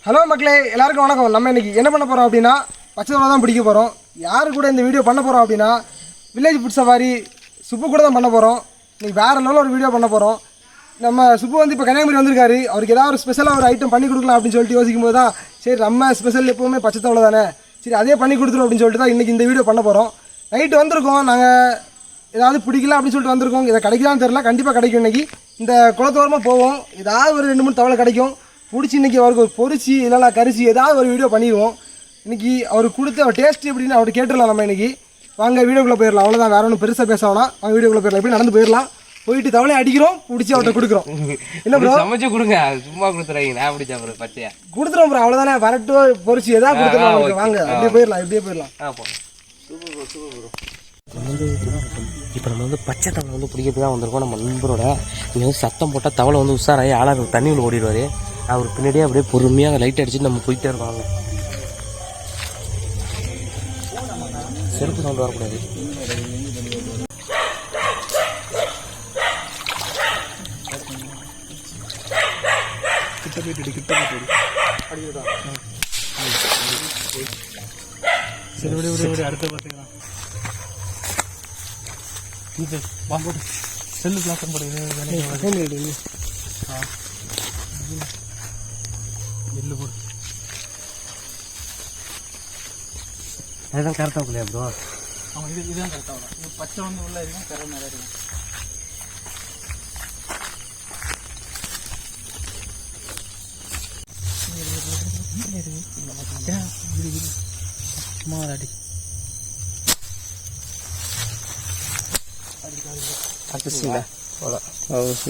Hello மக்களே, எல்லாருக்கும் வணக்கம். நம்ம இன்னைக்கு என்ன பண்ண போகிறோம் அப்படின்னா பச்சை தவளை தான் பிடிக்க போகிறோம். யாரு கூட இந்த வீடியோ பண்ண போகிறோம் அப்படின்னா வில்லேஜ் ஃபுட் சவாரி சுப்பு கூட தான் பண்ண போகிறோம். இன்னைக்கு வேறு லெவலில் ஒரு வீடியோ பண்ண போகிறோம். நம்ம சுப்பு வந்து இப்போ கன்னியாகுமரி வந்திருக்காரு. அவருக்கு ஏதாவது ஒரு ஸ்பெஷலாக ஒரு ஐட்டம் பண்ணி கொடுக்கலாம் அப்படின்னு சொல்லிட்டு யோசிக்கும் போது தான் சரி நம்ம ஸ்பெஷல் எப்போவுமே பச்சை தவளை தானே, சரி அதே பண்ணி கொடுத்துரும் அப்படின்னு சொல்லிட்டு தான் இன்றைக்கி இந்த வீடியோ பண்ண போகிறோம். நைட்டு வந்திருக்கோம், நாங்கள் ஏதாவது பிடிக்கலாம் அப்படின்னு சொல்லிட்டு வந்திருக்கோம். இதை கிடைக்கலான்னு தெரில, கண்டிப்பாக கிடைக்கும். இன்றைக்கி இந்த குளத்தோரமாக போவோம், ஏதாவது ஒரு 2-3 தவளை கிடைக்கும். பிடிச்சி இன்றைக்கி அவருக்கு ஒரு பொரிச்சு இல்லைனா கரிசி ஏதாவது ஒரு வீடியோ பண்ணிடுவோம். இன்றைக்கி அவருக்கு கொடுத்து அவர் டேஸ்ட் எப்படின்னு அவர் கேட்டுடலாம். நம்ம இன்றைக்கி வாங்க வீடியோக்குள்ளே போயிடலாம். அவ்வளோதான், வேறு ஒன்றும் பெருசாக பேச வேணாம். வாங்க வீடியோக்குள்ளே போயிடலாம். எப்படி நடந்து போயிடலாம், போயிட்டு தவளை அடிக்கிறோம், பிடிச்சி அவர்கிட்ட கொடுக்குறோம். என்ன ப்ரோ சமைச்சு கொடுங்க, சும்மா கொடுத்துறாங்க. நான் பிடிச்சா ப்ரோ பச்சையா கொடுத்துறோம் ப்ரோ, அவ்வளோதானே. வரட்டு பொரிச்சு ஏதாவது கொடுத்துருவோம். வாங்க அப்படியே போயிடலாம், இப்படியே போயிடலாம். இப்போ நம்ம வந்து பச்சை தவளை வந்து பிடிக்கிறதுக்கு தான் வந்திருக்கோம். நம்ம நண்பரோட இங்கே வந்து சத்தம் போட்டால் தவளை வந்து உஷாராகி ஆளாக தண்ணியில் ஓடிடுவார். அவர் பின்னாடியே அப்படியே பொறுமையாக லைட் அடிச்சுட்டு நம்ம போயிட்டே இருக்கோம். செருப்பு சவுண்ட் வரக்கூடாது. சரி விடு அடுத்த பார்த்துக்கலாம். இது வாங்க செல்லு கிளாஸ் போடுது. எள்ளு போடு, அதுதான் கரெக்டாக இல்லையா ப்ரோ? ஆமாம், இதுதான் கரெக்டாக. இது பச்சை வந்து உள்ள இருக்கும், கரை நிறைய இருக்கும்.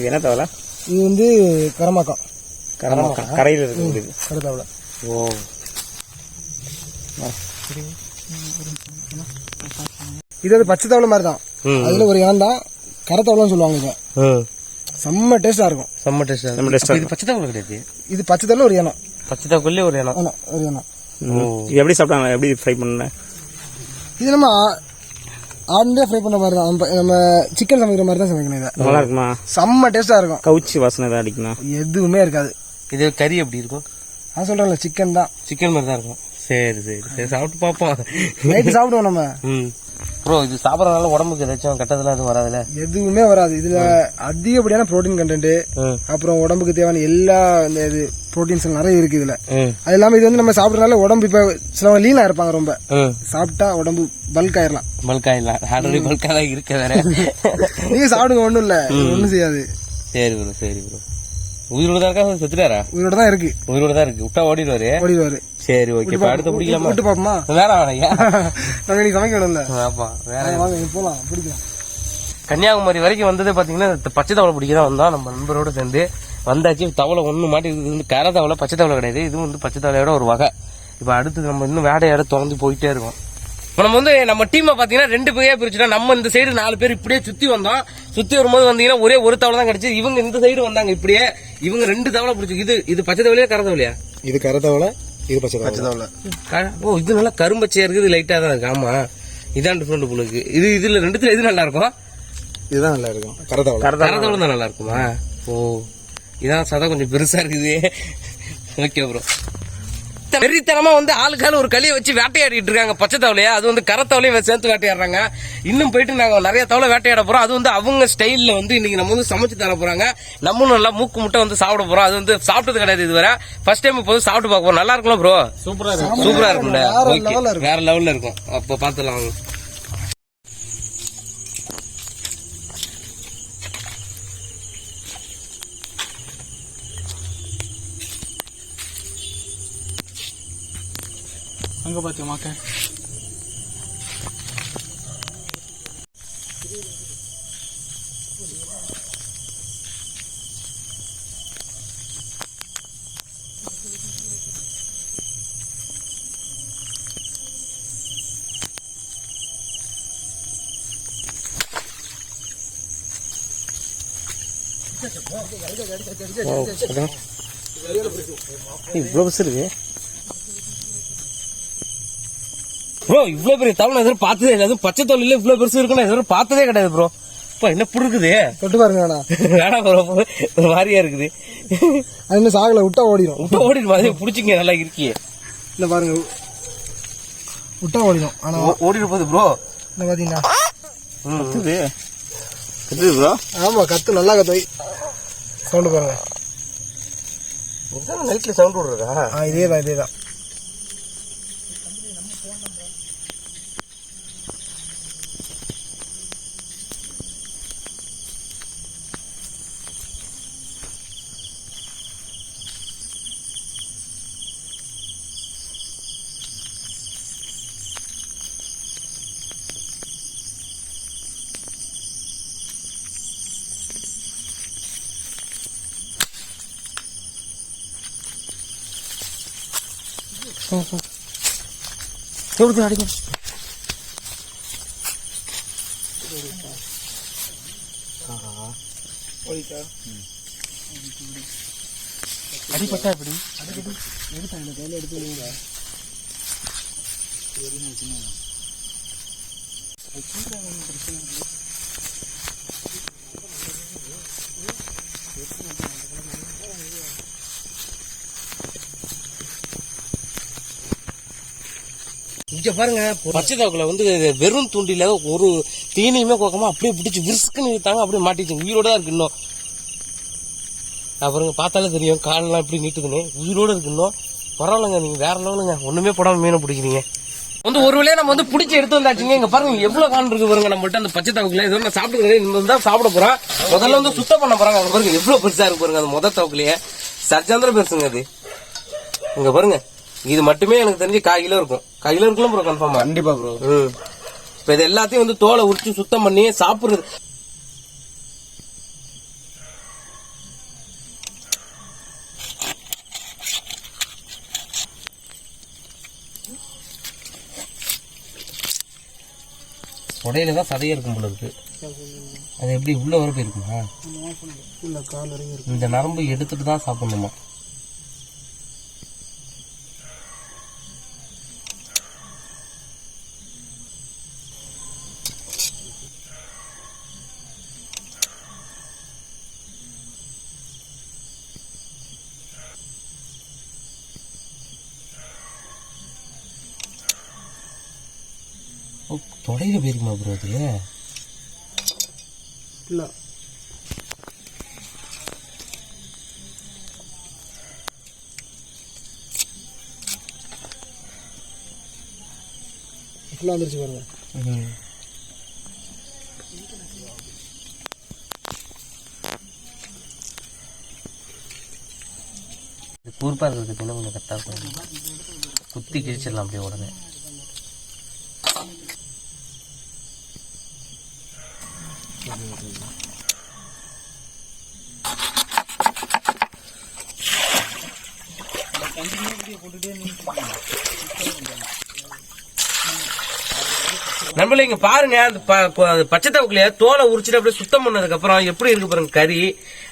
என்ன தவளை இது வந்து கரமாக்கம். கரையில் இருக்கு கருத்தவளை. ஓ, இது வந்து பச்சை தவளை மாதிரி தான். அதுல ஒரு இனம் தான் கரத்தவளைன்னு சொல்லுவாங்க. இதை செம்ம டேஸ்டா இருக்கும். செம்ம டேஸ்டா. இது பச்சை தவளை கிடையாது, இது பச்சை தவளை ஒரு இனம். பச்சை தவளையே ஒரு இனம். ஒரு இனம். எப்படி சாப்பிட்டாங்க, எப்படி ஃப்ரை பண்ண? இது நம்ம ஆண்டே ஃப்ரை பண்ற மாதிரி தான். நம்ம சிக்கன் சமைக்கிற மாதிரி தான் சமைக்கணும். இதை நல்லா இருக்குமா? செம்ம டேஸ்டா இருக்கும். கவுச்சி வாசனை தான் அடிக்கணும், எதுவுமே இருக்காது. இது கறி எப்படி இருக்கும்? நான் சொல்றேன்ல, சிக்கன் தான். சிக்கன் மாதிரி தான் இருக்கும். சரி சரி சரி, சாப்பிட்டு பார்ப்போம். நைட்டு சாப்பிடுவோம் நம்ம. ப்ரோ, இது சாப்பிட்றதுனால உடம்புக்கு ஏதாச்சும் கட்டதெல்லாம் எதுவும் வராதுல்ல? எதுவுமே வராது. இதுல அதிகப்படியான புரோட்டீன் கண்டென்ட், அப்புறம் உடம்புக்கு தேவையான எல்லா இந்த இது புரோட்டீன்ஸ் நிறைய இருக்கு இதுல. அது இல்லாம இது வந்து நம்ம சாப்பிடறதுனால உடம்பு இப்ப சிலவங்க லீனா இருப்பாங்க, ரொம்ப சாப்பிட்டா உடம்பு பல்க் ஆயிடலாம். ஆல்ரெடி பல்கா தான் இருக்க வேற. நீங்க சாப்பிடுங்க, ஒண்ணும் இல்ல, ஒண்ணும் செய்யாது. சரி ப்ரோ, சரி ப்ரோ. உயிரோட தான் இருக்கா, செத்துட்டாரா? உயிரோட தான் இருக்கு. உயிரோட தான் இருக்கு. விட்டா ஓடிடுவாரு. சரி, ஓகே. அடுத்து பிடிக்கலாமா? விட்டு பாப்போமா? வேணாம் வேணாம், நம்ம இன்னைக்கு சமைக்கணும்ல. ஆமா, வேற வாங்க போலாம், பிடிக்கலாம். கன்னியாகுமரி வரைக்கும் வந்தது பாத்தீங்கன்னா பச்சை தவளை பிடிக்க தான் வந்தோம். நம்ம நண்பரோட சேர்ந்து வந்தாச்சு. தவளை ஒண்ணு மாட்டி, இது வந்து கரை தவளை, பச்சை தவளை கிடையாது. இது வந்து பச்சை தவளையோட ஒரு வகை. இப்ப அடுத்து நம்ம இன்னும் வேடையாட தொடர்ந்து போயிட்டே இருக்கோம். இப்போ நம்ம வந்து நம்ம டீமை பாத்தீங்கன்னா 2 பேரா பிரிச்சுட்டோம். நம்ம இந்த சைடு 4 பேர் இப்படியே சுத்தி வந்தோம். சுத்தி வரும்போது வந்தீங்கன்னா ஒரே ஒரு தவளை தான் கிடைச்சு. இவங்க இந்த சைடு வந்தாங்க இப்படியே. இவங்க 2 தவளை பிடிச்சி. இது பச்சை தவளையா கரை தவளையா? இது கரை தவளை, இது பச்சை தவளை. ஓ, இது நல்லா கரும்பச்சையா இருக்குது, இது லைட்டா தான் இருக்கு. ஆமா, இதான் டிஃபரெண்ட் புளுக்கு. இதுல 2த்துல எது நல்லா இருக்கும்? இதுதான் நல்லா இருக்கும். கரை தவளை தான் நல்லா இருக்குமா? ஓ, இதான் சதா கொஞ்சம் பெருசா இருக்குது. Okay bro. வெறித்தனமா வந்து ஆளுக்கால ஒரு களியை வச்சு வேட்டையாடிட்டு இருக்காங்க பச்சை தவளையா. அது வந்து கரை தவளையும் சேர்த்து வேட்டையாடுறாங்க. இன்னும் போயிட்டு நாங்க நிறைய தவளை வேட்டையாட போறோம். அது வந்து அவங்க ஸ்டைல்ல வந்து இன்னைக்கு நம்ம வந்து சமைச்சு தர போறாங்க. நம்மளும் நல்லா மூக்கு முட்டை வந்து சாப்பிட போறோம். அது வந்து சாப்பிட்டது கிடையாது இதுவரை, ஃபர்ஸ்ட் டைம் இப்போ சாப்பிட்டு பார்க்க போறோம். நல்லா இருக்கும்ல ப்ரோ? சூப்பரா இருக்கும்ல. வேற லெவல்ல இருக்கும். அப்ப பாத்துலாம். அங்க பாத்தியா மாக்க? இவ்வளவு பெருசு இருக்கு ப்ரோ. இவ்வளவு பெரிய தவளை எதிரும் பார்த்ததே இல்லை. அதுவும் பச்சை தவளையில இவ்வளவு பெருசு இருக்குன்னு எதிரும் பார்த்ததே கிடையாது ப்ரோ. அப்பா என்ன புடுக்குது தொட்டு பாருங்க வேணா வேணாம் ப்ரோ ஒரு மாதிரியா இருக்குது அது இன்னும் சாகல விட்டா ஓடிடும் அதே பிடிச்சிங்க நல்லா இருக்கியே இல்லை பாருங்க விட்டா ஓடிடும் ஆனால் ஓடிட்டு போகுது ப்ரோ என்ன பார்த்தீங்கன்னா கத்துது ப்ரோ ஆமாம் கத்து நல்லா கத்து சவுண்டு பாருங்க நைட்ல சவுண்ட் விடுறதா இதேதான் எவ்வளோ அடிக்கும் அடிப்பட்டா எப்படி எடுத்தாங்க கையில் எடுத்து இங்க பாருங்க பச்சை தாக்குல வந்து வெறும் தூண்டில ஒரு தீனியுமே கோக்கமா அப்படியே பிடிச்சி விரிசுக்குன்னு இழுத்தாங்க அப்படியே மாட்டிச்சு உயிரோட தான் இருக்கு இன்னும் அப்புறம் பார்த்தாலே தெரியும் காலெல்லாம் எப்படி நீட்டுதுன்னு உயிரோட இருக்கு இன்னும் பரவாயில்லங்க நீங்க வேற லெவலுங்க ஒண்ணுமே போடாம மீனை பிடிக்கிறீங்க வந்து ஒரு வேளையை நம்ம வந்து பிடிச்சி எடுத்து வந்தாச்சுங்க இங்க பாருங்க எவ்வளவு கான் இருக்கு பாருங்க நம்மள்ட்ட அந்த பச்சை தாக்குல இது நான் சாப்பிட்டு இந்த தான் சாப்பிட போறோம் முதல்ல வந்து சுத்தம் பண்ண போறாங்க அங்க பாருங்க எவ்வளவு பெருசா இருக்கு பாருங்க அந்த முத தாக்குலயே சர்ஜாந்திர பெருசுங்க அது இங்க பாருங்க இது மட்டுமே எனக்கு தெரிஞ்சு 1/4 கிலோ இருக்கும் 1/4 கிலோ இருக்கலாம் ப்ரோ கன்ஃபார்மா கண்டிப்பா ப்ரோ இப்ப இது எல்லாத்தையும் வந்து தோலை உரிச்சு சுத்தம் பண்ணி சாப்பிடுறது உடையில தான் சதையா இருக்கும் போல இருக்கு அது எப்படி உள்ள வர போயிருக்குமா இந்த நரம்பு எடுத்துட்டு தான் சாப்பிடணுமா தொடையில போயிருக்குமா ப்ரோ அது இல்லை ஃபுல்லாக வந்துருச்சு பாருங்க கூர்ப்பா இருக்கிறதுக்கு இன்னும் கொஞ்சம் கரெக்டாக குத்தி கிழிச்சிடலாம் அப்படியே உடனே நண்பர்களே இங்க பாருங்க அந்த பச்சை தவக்குலைய தோலை உரிச்சிட்டு அப்படியே சுத்தம் பண்ணதுக்கு அப்புறம் எப்படி இருக்கு பாருங்க கறி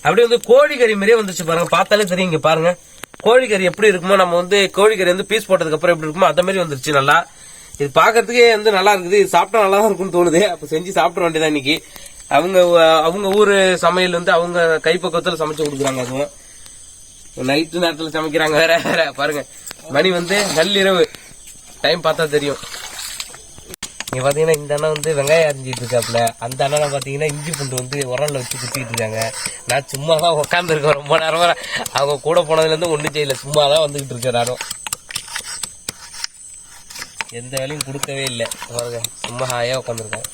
அப்படியே வந்து கோழிக்கறி மாதிரியே வந்துச்சு பாருங்க பார்த்தாலே தெரியும் இங்க பாருங்க கோழிக்கறி எப்படி இருக்குமோ நம்ம வந்து கோழிக்கறி வந்து பீஸ் போட்டதுக்கு அப்புறம் எப்படி இருக்குமோ அந்த மாதிரி வந்துருச்சு நல்லா இது பாக்குறதுக்கே வந்து நல்லா இருக்குது இது சாப்பிட்டா நல்லா தான் இருக்கும்னு தோணுது அப்ப செஞ்சு சாப்பிட வேண்டியதான் இன்னைக்கு அவங்க ஊரு சமையல் வந்து அவங்க கைப்பக்கத்துல சமைச்சு கொடுக்குறாங்க அதுவும் நைட்டு நேரத்துல சமைக்கிறாங்க வேற வேற பாருங்க மணி வந்து நள்ளிரவு டைம் பார்த்தா தெரியும் இங்க பாத்தீங்கன்னா இந்த அண்ணன் வந்து வெங்காயம் அரிஞ்சிட்டு இருக்காப்புல அந்த அண்ணனை பாத்தீங்கன்னா இஞ்சி பூண்டு வந்து உரல்ல வச்சு குத்திட்டு இருக்காங்க நான் சும்மா தான் உட்காந்து இருக்கேன் ரொம்ப நேரமா அவங்க கூட போனதுல இருந்து ஒண்ணும் செய்யல சும்மா தான் வந்துகிட்டு இருக்கேன் நானும் எந்த வேலையும் கொடுக்கவே இல்லை பாருங்க சும்மா ஹாயா உட்காந்துருக்கேன்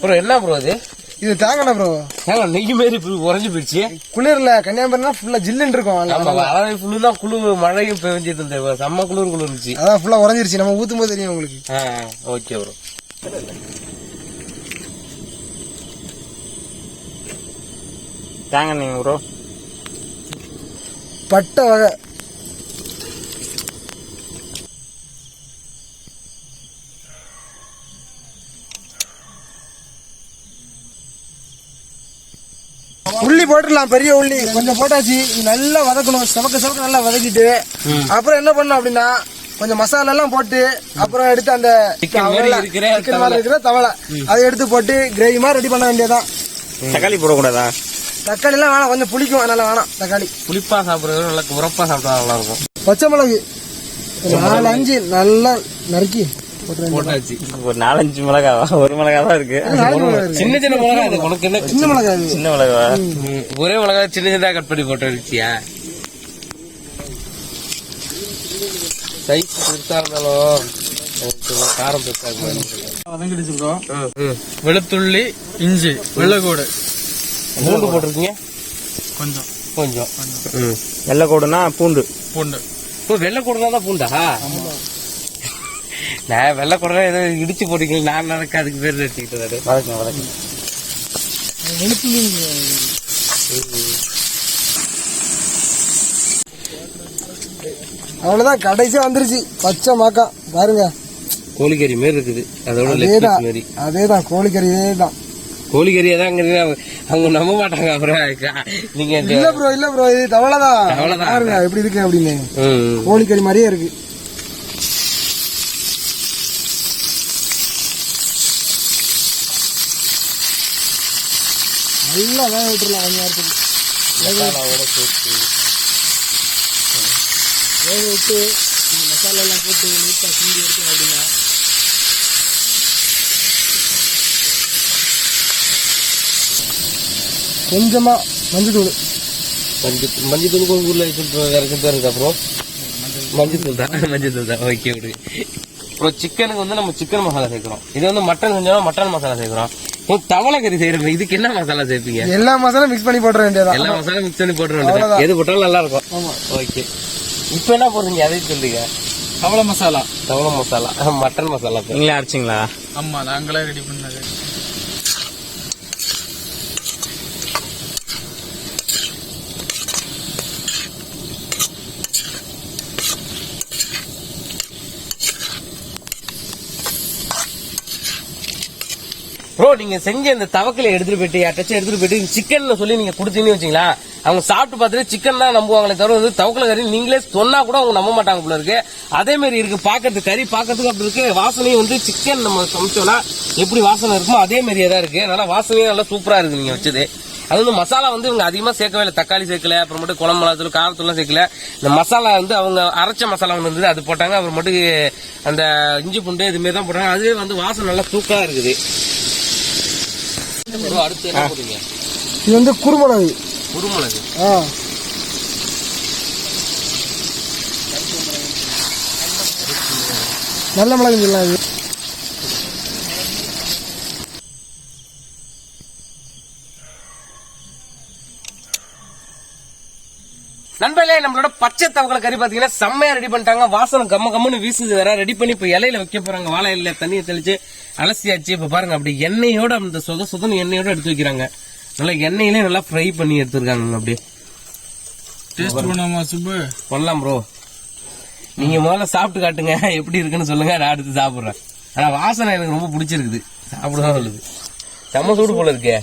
ப்ரோ என்ன ப்ரோ அது இது தேங்காய் ப்ரோ தேங்காய் நெய் மாரி உறைஞ்சு போயிடுச்சு குளிர்ல கன்னியாகுமரினா ஃபுல்லா ஜில்லுன்னு இருக்கும் ஃபுல்லு தான் குளிர் மழையும் பெஞ்சிட்டு இருந்தேன் செம்ம குளிர் இருந்துச்சு அதான் ஃபுல்லா உறைஞ்சிருச்சு நம்ம ஊத்தும் போது தெரியும் உங்களுக்கு ஓகே ப்ரோ தேங்காய் நெய் ப்ரோ பட்டை வகை உள்ளி போட்டு போட்டுடலாம். பெரிய உள்ளி கொஞ்சம் போட்டாச்சு. நல்லா வதக்கணும். சவக்க நல்லா வதக்கிட்டு அப்புறம் என்ன பண்ணணும் அப்படின்னா கொஞ்சம் மசாலா எல்லாம் போட்டு அப்புறம் எடுத்து அந்த சிக்கன் மாதிரி இருக்கிற தவளை அதை எடுத்து போட்டு கிரேவி மாதிரி ரெடி பண்ண வேண்டியதான். தக்காளி போடக்கூடாதா? தக்காளி எல்லாம் வேணாம், கொஞ்சம் புளிக்கும், அதனால வேணாம் தக்காளி. புளிப்பா சாப்பிடுறது நல்லா உரப்பா சாப்பிட்டா நல்லா இருக்கும். பச்சை மிளகு 4-5 நல்லா நறுக்கி போட்டாச்சு. ஒரு 4-5 மிளகாவா? ஒரு மிளகா தான் இருக்கு. சின்ன சின்ன மிளகா அது உனக்கு என்ன? சின்ன மிளகா சின்ன மிளகா ஒரே மிளகா சின்ன சின்னதா கட் பண்ணி போட்டு வச்சியா? சைஸ் பெருசா இருந்தாலும் காரம் பெருசா வதங்கிடுச்சுக்கிறோம். வெளுத்துள்ளி, இஞ்சி, வெள்ளைக்கூடு, பூண்டு போட்டிருக்கீங்க கொஞ்சம் கொஞ்சம். வெள்ளைக்கூடுனா பூண்டு. வெள்ளை கூடதான் தான் பூண்டா? நான் வெள்ளை கூட ஏதோ இடிச்சு போட்டீங்க. நான் நடக்க அதுக்கு பேர் எடுத்துக்கிட்டு வதக்குங்க. அவ்வளவுதான், கடைசியா வந்துருச்சு பச்சை மாக்கா. பாருங்க கோழிக்கறி மாரி இருக்குது. அதோட அதேதான் கோழிக்கறி. இதேதான் கோழிக்கறியா தான் அவங்க நம்ப மாட்டாங்க. அப்புறம் நீங்க இல்ல ப்ரோ இது தவளைதான். பாருங்க எப்படி இருக்கு அப்படின்னு. கோழிக்கறி மாதிரியே இருக்கு. நல்லா வேக விட்டுருலாம் கொஞ்சம் நேரத்துக்கு. வேக விட்டு மசாலா எல்லாம் போட்டு நீட்டா கிண்டி எடுத்தோம் அப்படின்னா கொஞ்சமா மஞ்சத்தூள். மஞ்சத்தூள் ஊர்ல வேற பேர் இருக்கு. அப்புறம் மஞ்சத்தூள் தான். ஓகே விடு. அப்புறம் சிக்கனுக்கு வந்து நம்ம சிக்கன் மசாலா சேர்க்கிறோம். இது வந்து மட்டன் செஞ்சோம்னா மட்டன் மசாலா சேர்க்கிறோம். தவளை கறி செய்யறோம். இதுக்கு என்ன மசாலா சேர்ப்பீங்க? எல்லா மசாலா மிக்ஸ் பண்ணி போட்டுற வேண்டியதா? எல்லா மசாலா மிக்ஸ் பண்ணி போட்டுற வேண்டியதா? எது போட்டாலும் நல்லா இருக்கும். ஓகே, இப்ப என்ன போடுறீங்க அதை சொல்லுங்க. தவளை மசாலா, மட்டன் மசாலா நீங்களே அரைச்சிங்களா? ஆமா, நாங்களே ரெடி பண்ணது. ப்ரோ, நீங்க செஞ்ச இந்த தவக்கலை எடுத்துட்டு போயிட்டு யார்ட்டாச்சும் எடுத்துட்டு போயிட்டு சிக்கன் சொல்லி நீங்க கொடுத்தீங்கன்னு வச்சுங்களா, அவங்க சாப்பிட்டு பார்த்துட்டு சிக்கன் தான் நம்புவாங்களே தவிர வந்து தவக்கலை கறி நீங்களே சொன்னா கூட அவங்க நம்ப மாட்டாங்க போல இருக்கு. அதே மாதிரி இருக்கு பாக்கிறதுக்கு. கறி பாக்கிறதுக்கு அப்படி இருக்கு. வாசனையும் வந்து சிக்கன் நம்ம சமைச்சோம்னா எப்படி வாசனை இருக்குமோ அதே மாதிரியே தான் இருக்கு. அதனால வாசனையும் நல்லா சூப்பரா இருக்கு நீங்க வச்சது. அது வந்து மசாலா வந்து இவங்க அதிகமா சேர்க்கவே இல்லை. தக்காளி சேர்க்கல, அப்புறமேட்டு குழம்பு மிளகாத்தூள், காரத்தூள்லாம் சேர்க்கல. இந்த மசாலா வந்து அவங்க அரைச்ச மசாலா ஒன்று இருந்தது, அது போட்டாங்க. அப்புறமேட்டு அந்த இஞ்சி பூண்டு இதுமாரி தான் போட்டாங்க. அதுவே வந்து வாசனை நல்லா சூப்பரா இருக்குது. அடுத்து என்ன போடுங்க? இது வந்து குருமிளகு. நல்ல மிளகு சொல்லலாம். நண்பர்களே, நம்மளோட பச்சை தவக்கலை கறி பாத்தீங்கன்னா செம்மையா ரெடி பண்ணிட்டாங்க. வாசனை கம்மன்னு வீசுது வேற. ரெடி பண்ணி இப்ப இலையில வைக்க போறாங்க. வாழை இலையில தண்ணியை தெளிச்சு அலசியாச்சு. இப்ப பாருங்க அப்படி எண்ணெயோட அந்த சுதன்னு எண்ணெயோட எடுத்து வைக்கிறாங்க. நல்லா எண்ணெயிலே நல்லா ஃப்ரை பண்ணி எடுத்துருக்காங்க. அப்படியே டேஸ்ட் பண்ணுமா சுப்பு? பண்ணலாம் ப்ரோ. நீங்க முதல்ல சாப்பிட்டு காட்டுங்க, எப்படி இருக்குன்னு சொல்லுங்க. நான் அடுத்து சாப்பிடுறேன். ஆனா வாசனை எனக்கு ரொம்ப பிடிச்சிருக்குது. சாப்பிடதான் சொல்லுது. செம்ம சூடு போல இருக்கே.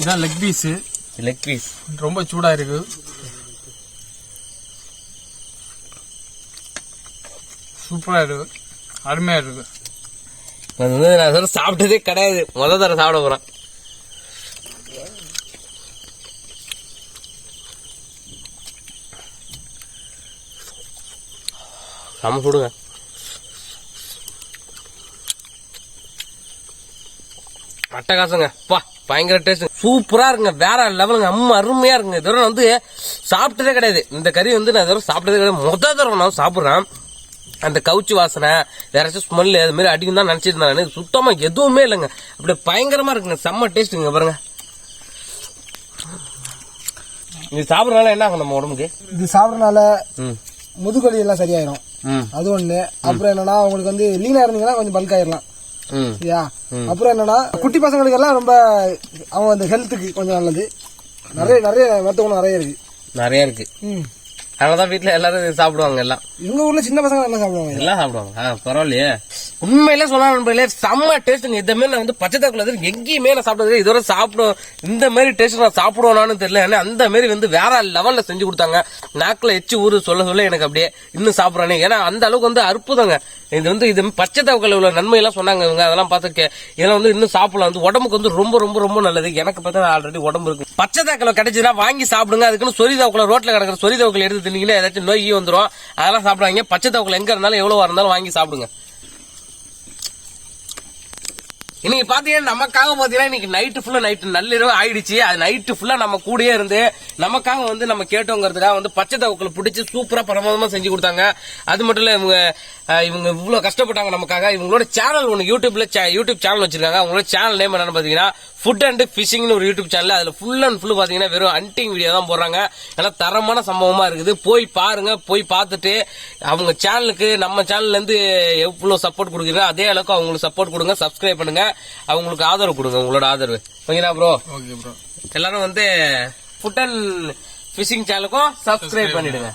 இதான் லெக் பீஸ். ரொம்ப சூடா இருக்கு. சூப்பரா இருக்கு, அருமையா இருக்கு. நான் சாப்பிட்டதே கிடையாது. முதல் தர சாப்பிட போறேன். செம்ம சுடுங்க. அட்டகாசங்க. பயங்கர டேஸ்ட், சூப்பரா இருக்குங்க. வேற லெவலுங்க. அருமையா இருக்குங்க. இதோட வந்து சாப்பிட்டதே கிடையாது. இந்த கறி வந்து நான் இதோட சாப்பிட்டதே கிடையாது. முதல் தடவை நான் சாப்பிடுறேன். அந்த கவுச்சி வாசனை வேற ஸ்மெல் அது மாதிரி அடிக்கும் தான் நினைச்சிட்டு இருந்தாங்க. சுத்தமா எதுவுமே இல்லைங்க. அப்படியே பயங்கரமா இருக்குங்க. செம்ம டேஸ்ட்டுங்க. பாருங்க, இது சாப்பிடறதுனால என்ன ஆகும் நம்ம உடம்புக்கு? இது சாப்பிடறதுனால முதுகொலி எல்லாம் சரியாயிரும். அது ஒண்ணு. அப்புறம் என்னன்னா உங்களுக்கு வந்து லீனா இருந்தீங்கன்னா கொஞ்சம் பல்க் ஆயிரலாம். சரியா? அப்புறம் என்னன்னா குட்டி பசங்களுக்கு எல்லாம் ரொம்ப அவங்க அந்த ஹெல்த்துக்கு கொஞ்சம் நல்லது. நிறைய மருத்துவம் நிறைய இருக்கு. அதனாலதான் வீட்டுல எல்லாரும் சாப்பிடுவாங்க எல்லாம். எங்க ஊர்ல சின்ன பசங்க நல்லா சாப்பிடுவாங்க. எல்லாம் சாப்பிடுவாங்க. பரவாயில்லையே. உண்மையிலே சொன்னா செம்ம டேஸ்ட். இந்த மாதிரி நான் வந்து பச்சை தவக்கல எங்கேயுமே நான் சாப்பிட்டது இதோட சாப்பிடுவோம். இந்த மாதிரி டேஸ்ட் நான் சாப்பிடுவானு தெரியல. ஏன்னா அந்த மாதிரி வந்து வேற லெவல்ல செஞ்சு கொடுத்தாங்க. நாக்குல எச்சு ஊரு சொல்ல எனக்கு அப்படியே இன்னும் சாப்பிடறானே. ஏன்னா அந்த அளவுக்கு வந்து அற்புதங்க. இது பச்சை தவக்கல உள்ள நன்மை எல்லாம் சொன்னாங்க இவங்க. அதெல்லாம் பார்த்து இதெல்லாம் வந்து இன்னும் சாப்பிடலாம். வந்து உடம்புக்கு வந்து ரொம்ப ரொம்ப ரொம்ப நல்லது. எனக்கு பார்த்தா ஆல்ரெடி உடம்பு இருக்கு. பச்சை தவக்கல கிடைச்சதுன்னா வாங்கி சாப்பிடுங்க. அதுக்குன்னு சொறி தவக்கல ரோட்ல கிடக்கிற சொறி தவக்கல எடுத்து தின்னீங்கன்னா ஏதாச்சும் நோய் வந்துடும். அதெல்லாம் சாப்பிடுவாங்க. பச்சை தவக்கல எங்க இருந்தாலும் எவ்வளவு இருந்தாலும் வாங்கி சாப்பிடுங்க. இன்னைக்கு பாத்தீங்கன்னா நமக்காக பாத்தீங்கன்னா இன்னைக்கு நைட்டு ஃபுல்லா நள்ளிரவு ஆயிடுச்சு. அது நைட்டு ஃபுல்லா நம்ம கூடயே இருந்து நமக்காக வந்து நம்ம கேட்டோங்கிறதுக்காக வந்து பச்சை தவக்கல பிடிச்சி சூப்பரா பிரமாதமா செஞ்சு கொடுத்தாங்க. அது மட்டும் இல்ல இவங்க இவ்வளவு கஷ்டப்பட்டாங்க நமக்காக. இவங்களோட சேனல் ஒன்று யூடியூப் சேனல் வச்சிருக்காங்க. அவங்களோட சேனல் நேம் என்னன்னு பாத்தீங்கன்னா ஃபுட் அண்ட் ஃபிஷிங்னு ஒரு யூடியூப் சேனல். அதுல ஃபுல் அண்ட் ஃபுல் பாத்தீங்கன்னா வெறும் ஹண்டிங் வீடியோ தான் போடுறாங்க. ஏன்னா தரமான சம்பவமா இருக்குது. போய் பாருங்க. போய் பார்த்துட்டு அவங்க சேனலுக்கு நம்ம சேனல்ல இருந்து எவ்வளவு சப்போர்ட் கொடுக்குறீங்க அதே அளவுக்கு அவங்களுக்கு சப்போர்ட் கொடுங்க. சப்ஸ்கிரைப் பண்ணுங்க. அவங்களுக்கு ஆதரவு கொடுங்க. உங்களோட ஆதரவு ஓகேனா ப்ரோ? Okay bro. எல்லாரும் வந்து ஃபுட் அண்ட் ஃபிஷிங் சேனலுக்கும் சப்ஸ்கிரைப் பண்ணிடுங்க.